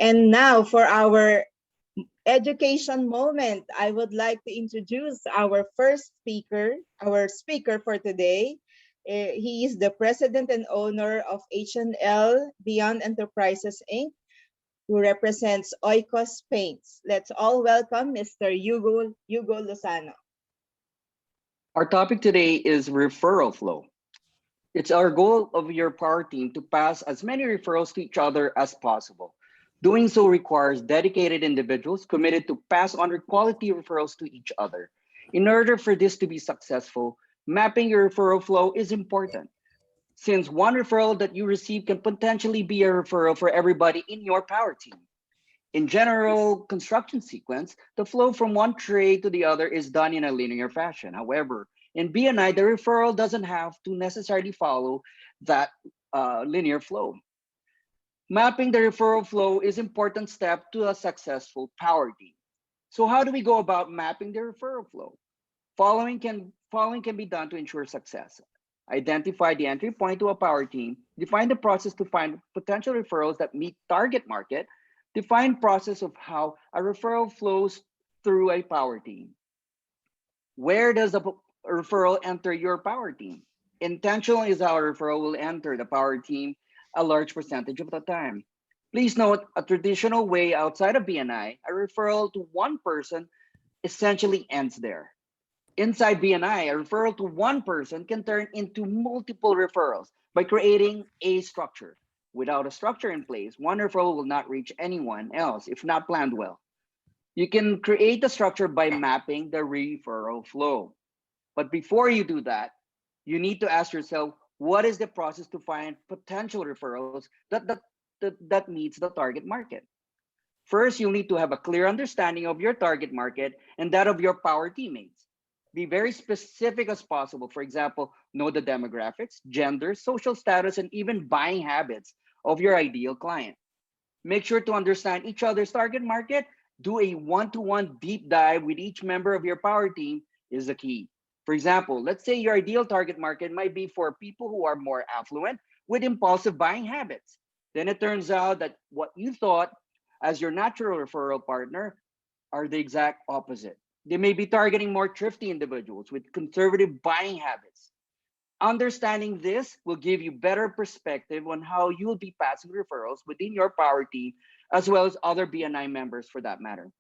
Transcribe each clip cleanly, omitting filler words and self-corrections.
And now for our education moment, I would like to introduce our first speaker, our speaker for today. He is the president and owner of H&L Beyond Enterprises Inc., who represents Oikos Paints. Let's all welcome Mr. Hugo Lozano. Our topic today is referral flow. It's our goal of your power team to pass as many referrals to each other as possible. Doing so requires dedicated individuals committed to pass on quality referrals to each other. In order for this to be successful, mapping your referral flow is important, since one referral that you receive can potentially be a referral for everybody in your power team. In general construction sequence, the flow from one trade to the other is done in a linear fashion. However, in BNI, the referral doesn't have to necessarily follow that linear flow. Mapping the referral flow is an important step to a successful power team. So how do we go about mapping the referral flow? Following can be done to ensure success. Identify the entry point to a power team, define the process to find potential referrals that meet target market, define process of how a referral flows through a power team. Where does the referral enter your power team? Intentional is how a referral will enter the power team a large percentage of the time. Please note, a traditional way outside of BNI, a referral to one person essentially ends there. Inside BNI, a referral to one person can turn into multiple referrals by creating a structure. Without a structure in place, one referral will not reach anyone else if not planned well. You can create a structure by mapping the referral flow. But before you do that, you need to ask yourself, what is the process to find potential referrals that meets the target market? First, you'll need to have a clear understanding of your target market and that of your power teammates. Be very specific as possible. For example, know the demographics, gender, social status, and even buying habits of your ideal client. Make sure to understand each other's target market. Do a one-to-one deep dive with each member of your power team is the key. For example, let's say your ideal target market might be for people who are more affluent with impulsive buying habits. Then it turns out that what you thought as your natural referral partner are the exact opposite. They may be targeting more thrifty individuals with conservative buying habits. Understanding this will give you better perspective on how you will be passing referrals within your power team, as well as other BNI members for that matter.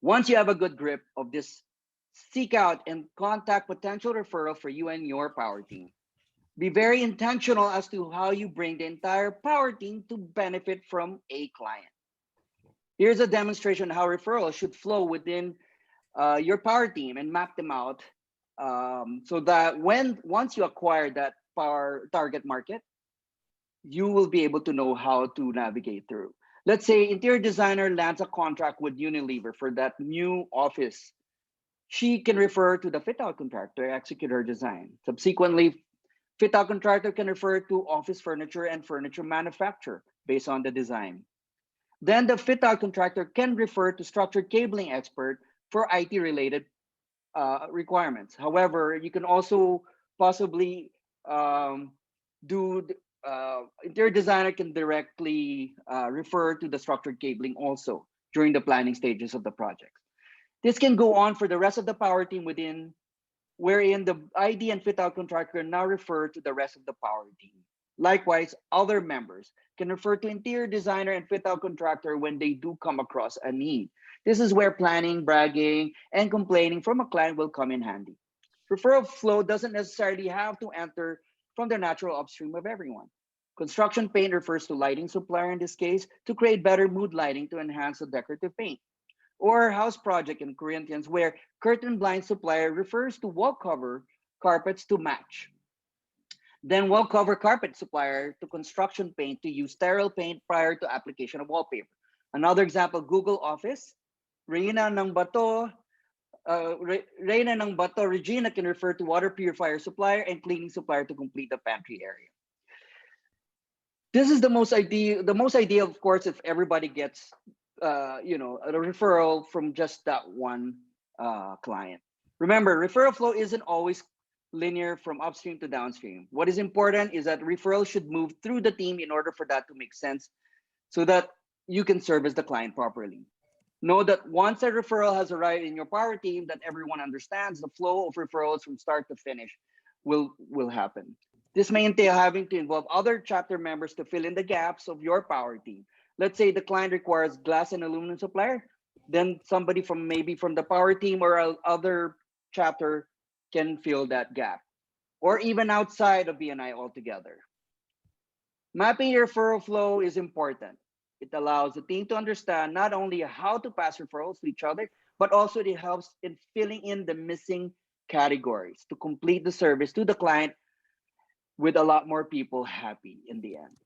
Once you have a good grip of this, seek out and contact potential referral for you and your power team. Be very intentional as to how you bring the entire power team to benefit from a client. Here's a demonstration how referrals should flow within your power team and map them out so that once you acquire that power target market, you will be able to know how to navigate through. Let's say interior designer lands a contract with Unilever for that new office. She can refer to the fit-out contractor to execute her design. Subsequently, fit-out contractor can refer to office furniture and furniture manufacturer based on the design. Then the fit-out contractor can refer to structured cabling expert for IT-related requirements. However, you can also possibly interior designer can directly refer to the structured cabling also during the planning stages of the project. This can go on for the rest of the power team wherein the ID and fit-out contractor now refer to the rest of the power team. Likewise, other members can refer to interior designer and fit-out contractor when they do come across a need. This is where planning, bragging, and complaining from a client will come in handy. Referral flow doesn't necessarily have to enter from the natural upstream of everyone. Construction paint refers to lighting supplier in this case to create better mood lighting to enhance the decorative paint. Or house project in Corinthians where curtain blind supplier refers to wall cover carpets to match. Then wall cover carpet supplier to construction paint to use sterile paint prior to application of wallpaper. Another example, Google Office, Reyna ng Bato, Regina can refer to water purifier supplier and cleaning supplier to complete the pantry area. This is the most ideal, of course, if everybody gets a referral from just that one client. Remember, referral flow isn't always linear from upstream to downstream. What is important is that referrals should move through the team in order for that to make sense, so that you can service the client properly. Know that once a referral has arrived in your power team, that everyone understands the flow of referrals from start to finish will happen. This may entail having to involve other chapter members to fill in the gaps of your power team. Let's say the client requires glass and aluminum supplier, then somebody from maybe from the power team or other chapter can fill that gap, or even outside of BNI altogether. Mapping your referral flow is important. It allows the team to understand not only how to pass referrals to each other, but also it helps in filling in the missing categories to complete the service to the client with a lot more people happy in the end.